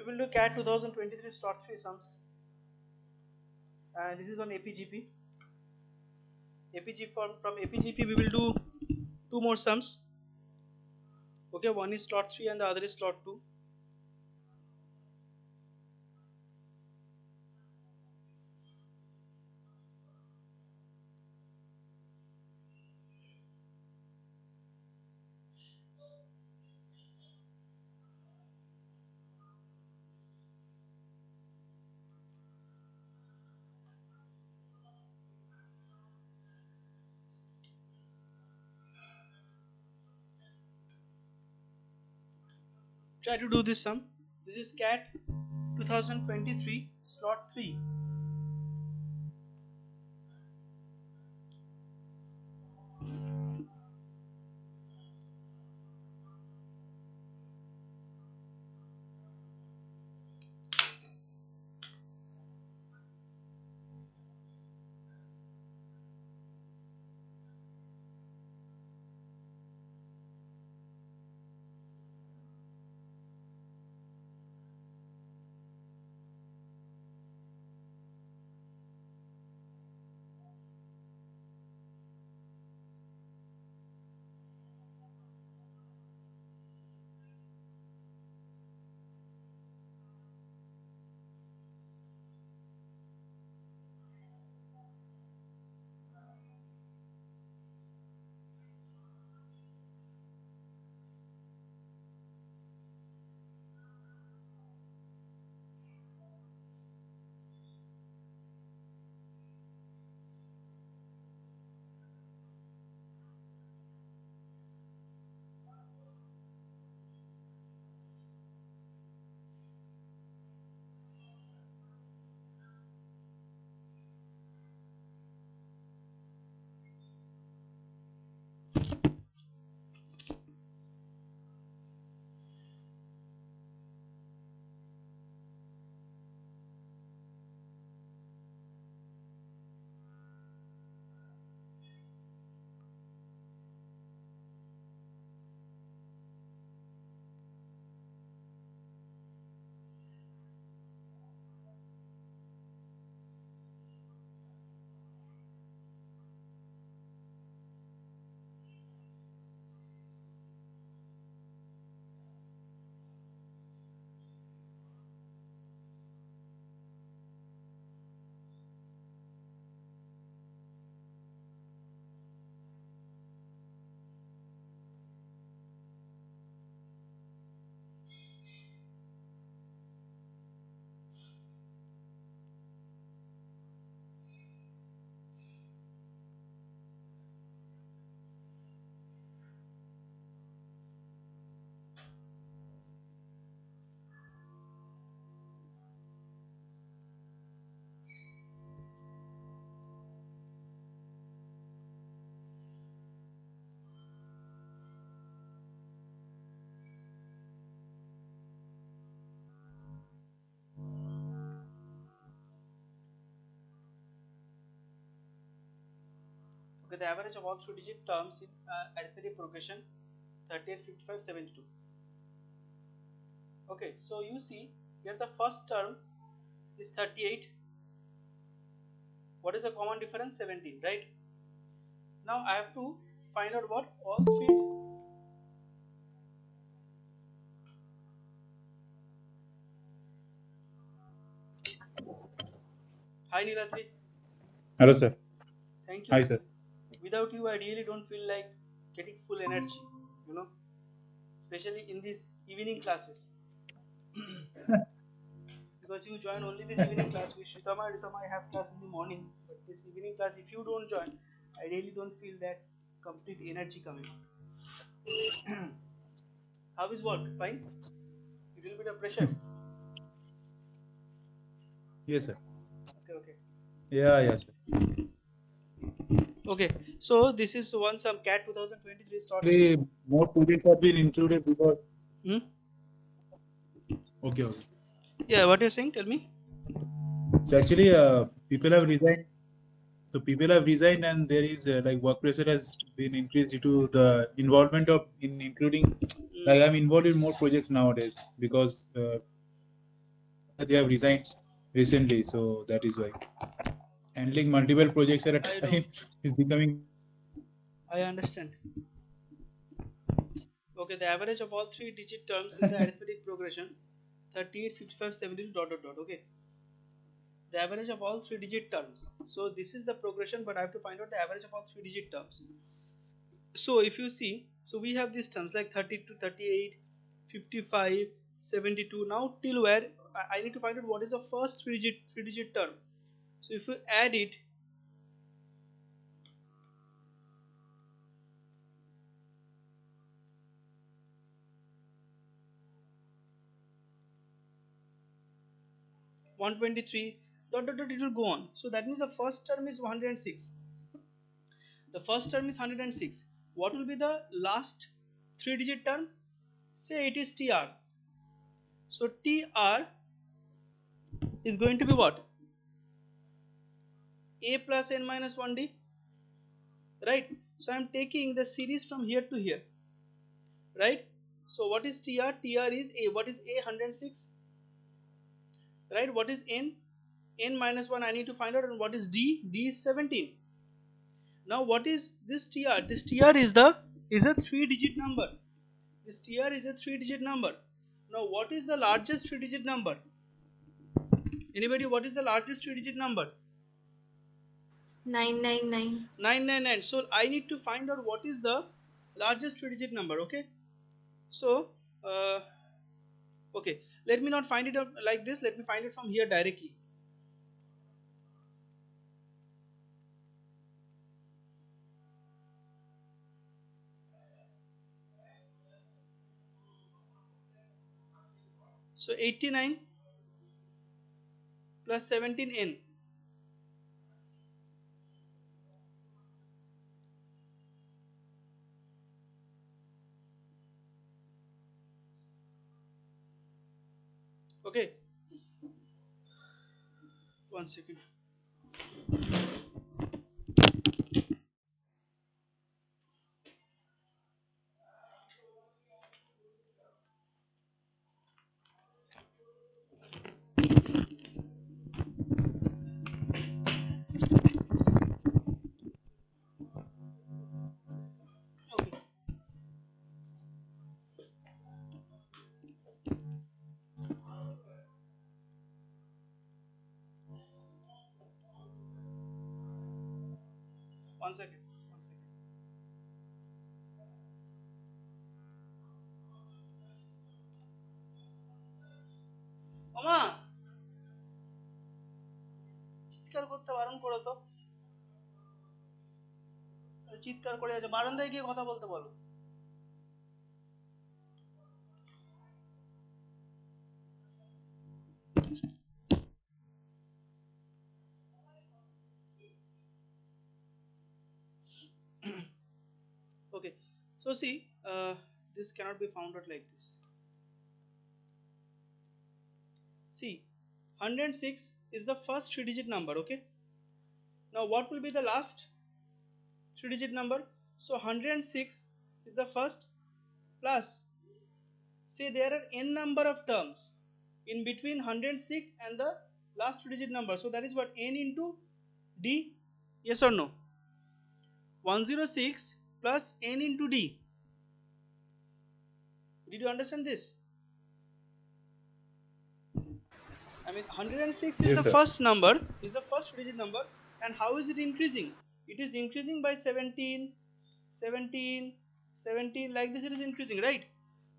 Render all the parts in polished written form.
We will do CAT 2023 slot 3 sums. And this is on APGP. From APGP we will do 2 more sums. Okay, one is slot 3 and the other is slot 2. Try to do this sum. This is CAT 2023 slot 3. Okay, the average of all 3-digit terms in arithmetic progression 38, 55, 72. Okay, so you see here the first term is 38. What is the common difference? 17, right? Now I have to find out what all three. Hi Nilatri. Hello, sir. Thank you. Hi, sir. Without you, I really don't feel like getting full energy, you know, especially in these evening classes. Because you join only this evening class with Ritama. I have class in the morning, but this evening class, if you don't join, I really don't feel that complete energy coming out. How is work? Fine? A little bit of pressure? Yes, sir. Okay. Yeah, yes, sir. Okay, so this is some CAT 2023 start. More projects have been included because. Hmm? Okay. Yeah, what you're saying? Tell me. So actually, people have resigned. So people have resigned, and there is like work pressure has been increased due to the involvement of including. Like I'm involved in more projects nowadays because they have resigned recently, so that is why handling multiple projects at a I know. time is becoming. I understand. Okay, the average of all three digit terms is the arithmetic progression 38, 55, 72 dot dot dot. Okay, the average of all three digit terms. So this is the progression, but I have to find out the average of all three digit terms. So if you see, so we have these terms like 32, 38, 55, 72. Now till where I need to find out what is the first three digit term. So if you add it, 123 dot dot dot, it will go on. So that means the first term is 106. The first term is 106. What will be the last three digit term? Say it is TR. So TR is going to be what? A plus n minus 1D, right? So I am taking the series from here to here, right? So what is TR? TR is A. What is A? 106, right? What is N? N minus 1 I need to find out. And what is D? D is 17. Now what is this TR? This TR is a three digit number. This TR is a three digit number. Now what is the largest three digit number? Anybody, what is the largest three digit number? 999. 999. So I need to find out what is the largest three digit number. Okay, so okay, let me not find it out like this, let me find it from here directly. So 89 plus 17n. Okay, one second. Okay, one second, one second. ওমা, চিৎকার করতে বারণ করো তো। চিৎকার করে আছে, বারান্দায় গিয়ে কথা বলতে বলো। Okay, so see, this cannot be found out like this. See, 106 is the first three digit number. Okay, now what will be the last three digit number? So 106 is the first, plus say there are n number of terms in between 106 and the last two digit number. So that is what, n into d. Yes or no? 106 plus n into d. Did you understand this? I mean 106 is Yes, the sir. first number, is the first digit number, and how is it increasing? It is increasing by 17, 17, 17, like this it is increasing, right?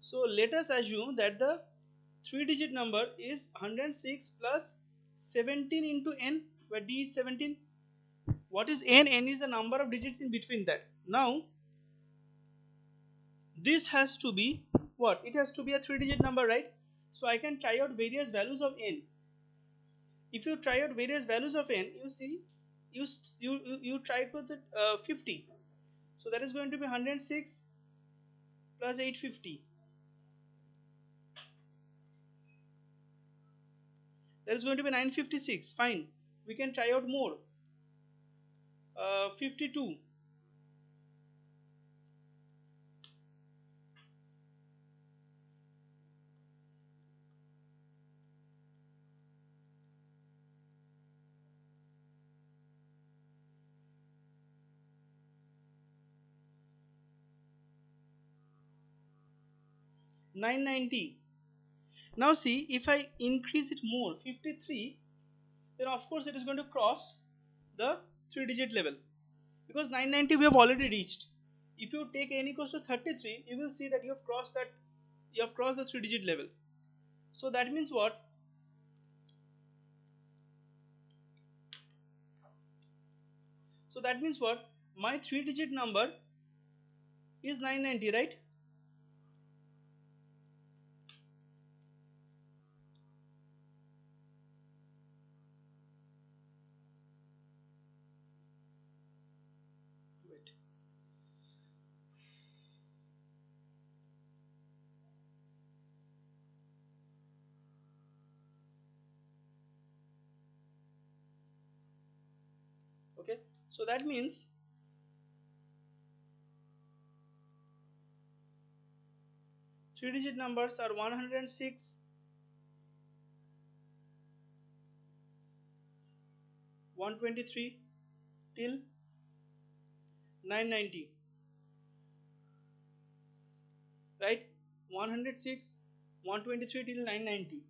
So let us assume that the three digit number is 106 plus 17 into n, where d is 17. What is n? N is the number of digits in between that. Now this has to be what? It has to be a three digit number, right? So I can try out various values of n. If you try out various values of n, you see, you try it with 50. So that is going to be 106 plus 850. That is going to be 956. Fine. We can try out more. 52. 990. Now see, if I increase it more, 53, then of course it is going to cross the 3-digit level, because 990 we have already reached. If you take n equals to 33, you will see that you have crossed the 3-digit level. So that means what? So that means what? My 3-digit number is 990, right? Wait. Okay. So that means 3-digit numbers are 106, 123 till 990, right? 106, 123 till 990.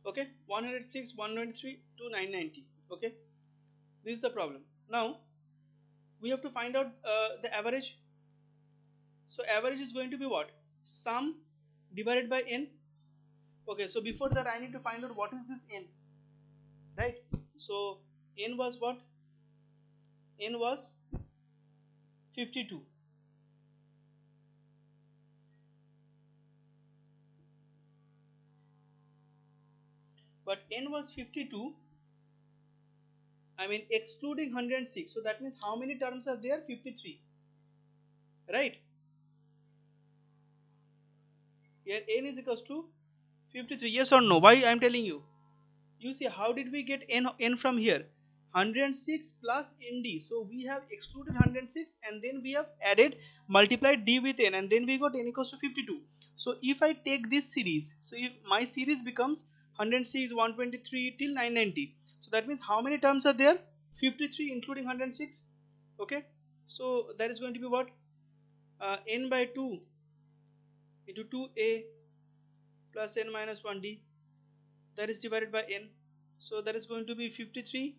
Okay, 106, 123 to 990. Okay, this is the problem. Now we have to find out the average. So average is going to be what? Sum divided by n. Okay, so before that I need to find out what is this n, right? So n was what? N was 52. But n was 52, I mean excluding 106. So that means how many terms are there? 53, right? Here n is equals to 53. Yes or no? Why I am telling you? You see, how did we get n from here? 106 plus nd. So we have excluded 106 and then we have added, multiplied d with n, and then we got n equals to 52. So if I take this series, so if my series becomes 106, 123 till 990. So that means how many terms are there? 53 including 106. Okay. So that is going to be what? N by 2 into 2a plus n minus 1d, that is divided by n. So that is going to be 53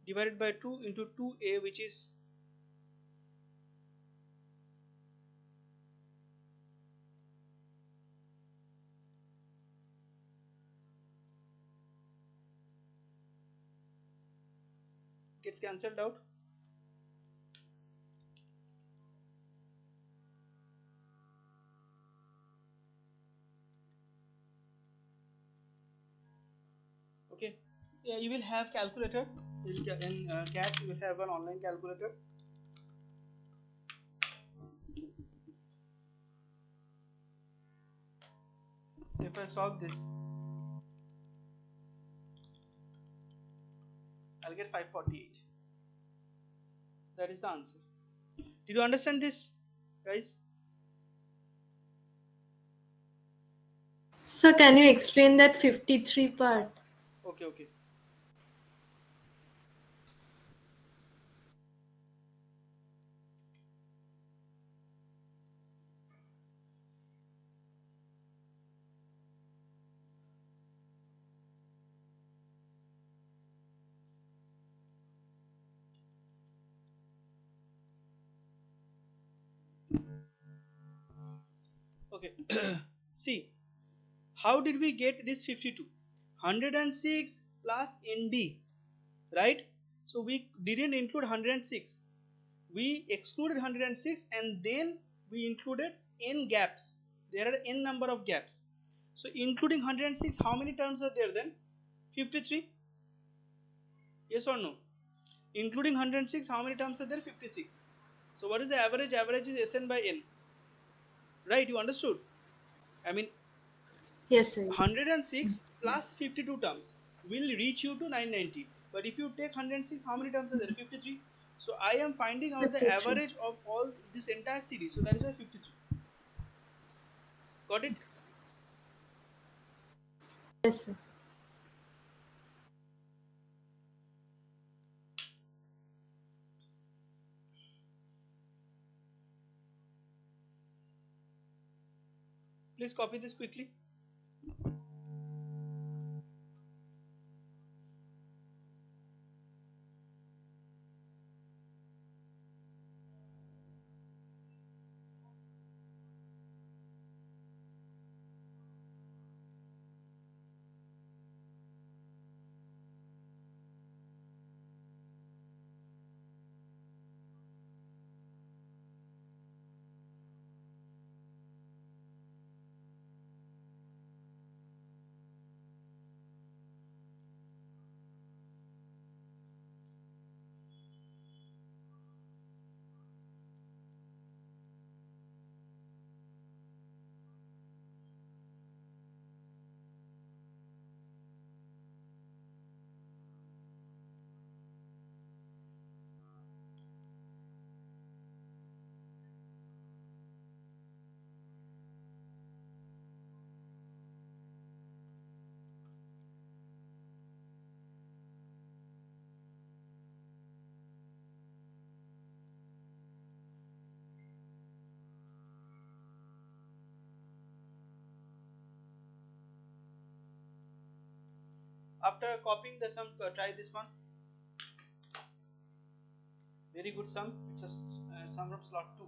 divided by 2 into 2a, which is gets cancelled out. Okay. Yeah, you will have calculator in CAT. You will have an online calculator. So if I solve this, I'll get 548. That is the answer. Did you understand this, guys? Sir, can you explain that 53 part? Okay, okay. Okay. See, how did we get this 52? 106 plus nd, right? So we didn't include 106. We excluded 106 and then we included n gaps. There are n number of gaps. So including 106, how many terms are there then? 53. Yes or no? Including 106, how many terms are there? 56. So what is the average? Average is Sn by n. Right? You understood? I mean, Yes, sir. 106 plus 52 terms will reach you to 990. But if you take 106, how many terms are there? 53. So I am finding out the 53. average of all this entire series. So that is why 53. Got it? Yes, sir. Please copy this quickly. After copying the sum, try this one. Very good sum. It's a sum from slot 2.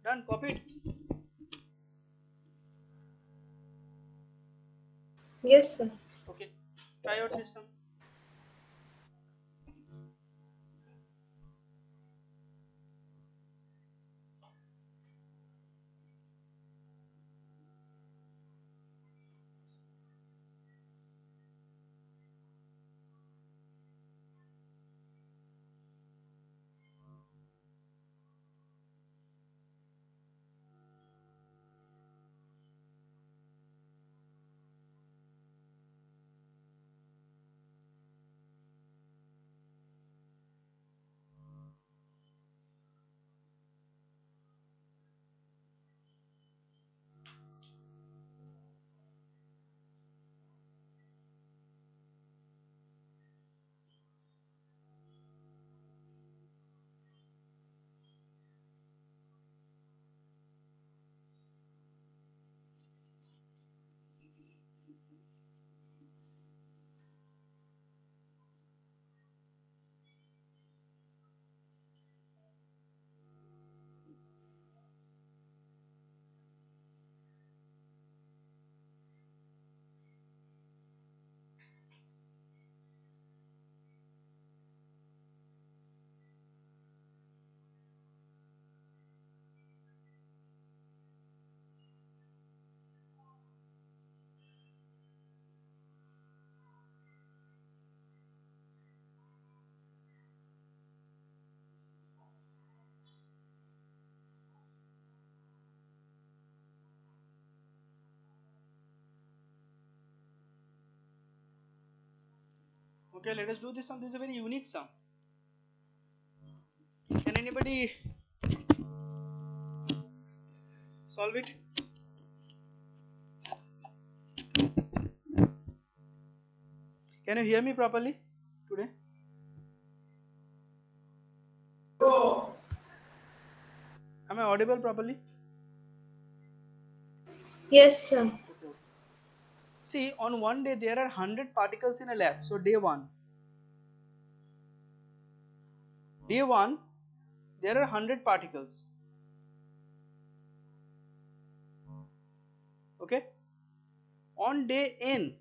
Done. Copied. Yes, sir. Okay. Try out this sum. Okay, let us do this sum. This is a very unique sum. Can anybody solve it? Can you hear me properly today? Am I audible properly? Yes, sir. See, on one day there are 100 particles in a lab. So day 1. Day 1, there are 100 particles. Okay? On day n,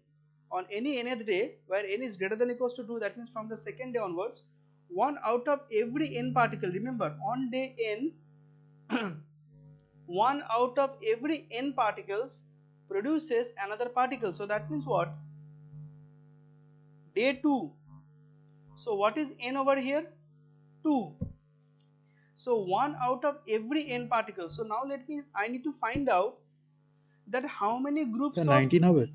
on any nth day where n is greater than or equals to 2, that means from the second day onwards, 1 out of every n particle, remember on day n, 1 out of every n particles produces another particle. So that means what? Day 2. So what is n over here? 2. So 1 out of every n particles. So now I need to find out that how many groups So of 19 hours.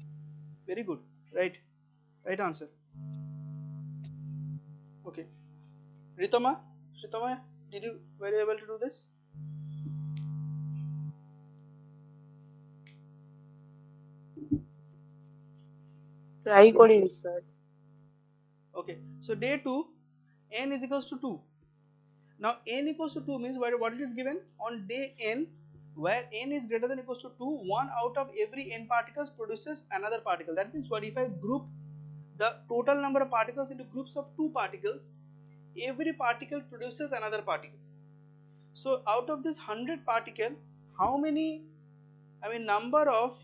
very good, right answer. Okay, Ritama, were you able to do this? Try करें sir. Okay, so day 2, n is equals to 2. Now n equals to 2 means what it is given on day n, where n is greater than or equals to 2, 1 out of every n particles produces another particle. That means what, if I group the total number of particles into groups of 2 particles, every particle produces another particle. So out of this 100 particle, how many, number of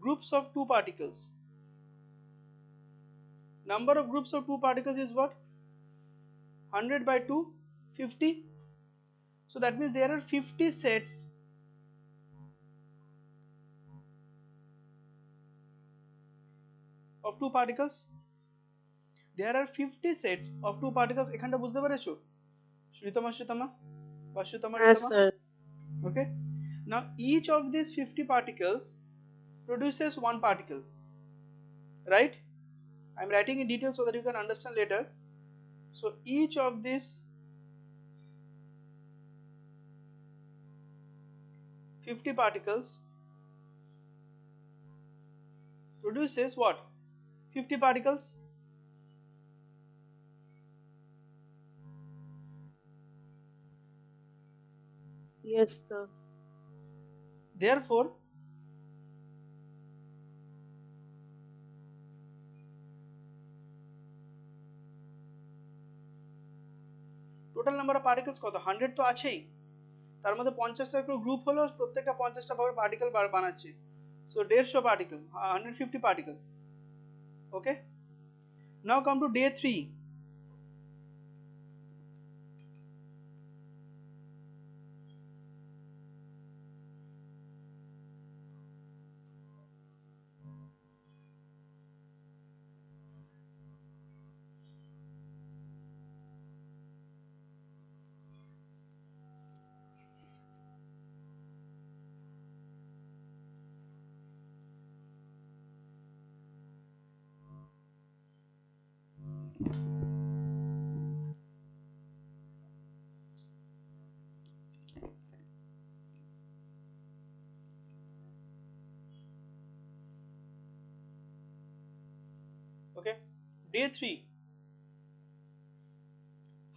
groups of 2 particles? Number of groups of 2 particles is what? 100 by 2, 50. So that means there are 50 sets of 2 particles. There are 50 sets of 2 particles. এখানটা বুঝতে পেরেছো? Shritama? Yes sir. Okay. Now each of these 50 particles produces one particle. Right? I am writing in detail so that you can understand later. So each of these 50 particles produces what? 50 particles. Yes sir. Therefore, total number of particles কত? 100 তো আছেই, তার মধ্যে 50টা করে group হলো, প্রত্যেকটা 50টা ভাবে particle বানাচ্ছে। So 150 particle, 150 particle. Okay, now come to day 3. Okay, day 3.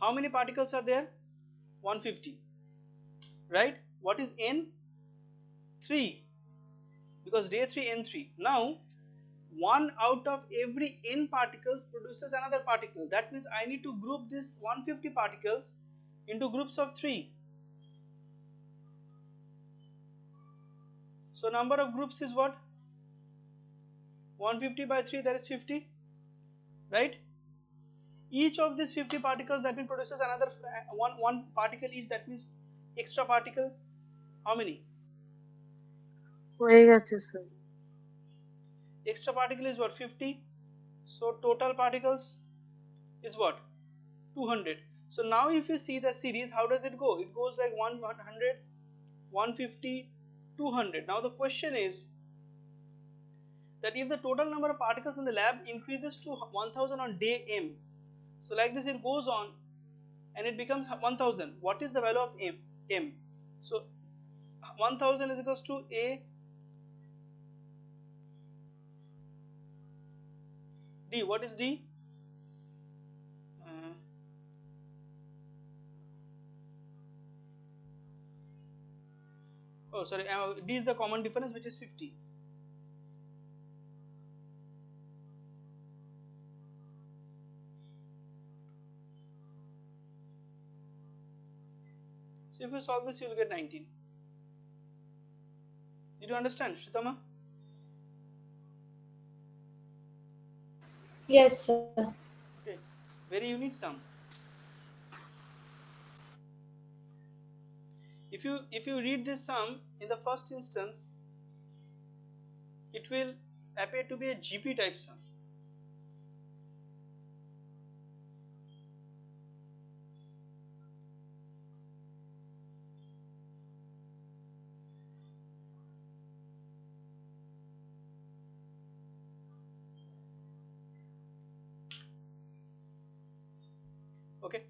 How many particles are there? 150. Right? What is n? 3. Because day 3 n3. Now 1 out of every n particles produces another particle. That means I need to group this 150 particles into groups of 3. So number of groups is what? 150 by 3, that is 50. Right? Each of these 50 particles, that means produces another one particle each. That means extra particle. How many? হয়ে গেছে sir. Extra particle is what? 50. So total particles is what? 200. So now if you see the series, how does it go? It goes like 100, 150, 200. Now the question is, that if the total number of particles in the lab increases to 1000 on day m, so like this it goes on and it becomes 1000. What is the value of m? So 1000 is equals to a d. What is d? Oh sorry, d is the common difference, which is 50. So if you solve this, you will get 19. Did you understand, Shritama? Yes, sir. Okay, very unique sum. If you read this sum in the first instance, it will appear to be a GP type sum. Okay,